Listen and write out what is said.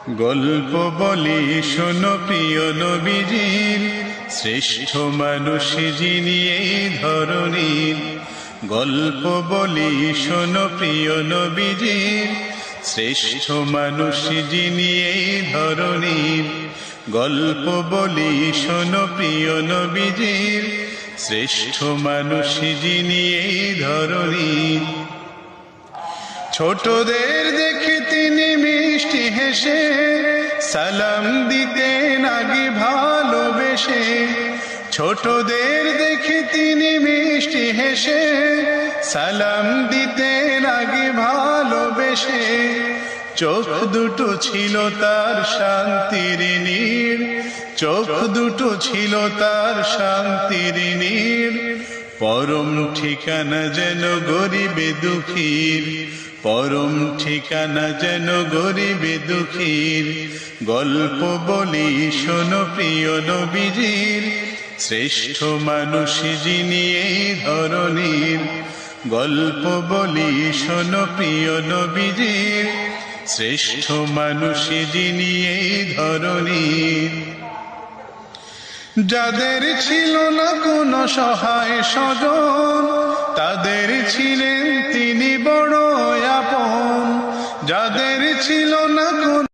গল্প বলি শোনো প্রিয় নবীজির, শ্রেষ্ঠ মানুষ যিনি এই ধরনীর। গল্প বলি শোনো প্রিয় নবীজির, শ্রেষ্ঠ মানুষ যিনি এই ধরনীর। গল্প বলি শোনো প্রিয় নবীজির, শ্রেষ্ঠ মানুষ যিনি এই ধরনীর। ছোটদের দেখে তিনি মিষ্টি হেসে সালাম দিতেন আগে ভালোবেসে। ছোটদের দেখে তিনি মিষ্টি হেসে সালাম দিতেন আগে ভালোবেসে। চোখ দুটো ছিল তার শান্তির নীড়, চোখ দুটো ছিল তার শান্তির নীড়। পরম ঠিকানা যেন গরিবে দুঃখীর, পরম ঠিকানা যেন গরিবে দুঃখীর। গল্প বলি শোনো প্রিয় নবীজির, শ্রেষ্ঠ মানুষ যিনি এই ধরনীর। গল্প বলি শোনো প্রিয় নবীজির, শ্রেষ্ঠ মানুষ যিনি এই ধরনীর। যাদের ছিল না কোনো সহায় স্বজন, তাদের ছিলেন তিনি বড় আপন। যাদের ছিল না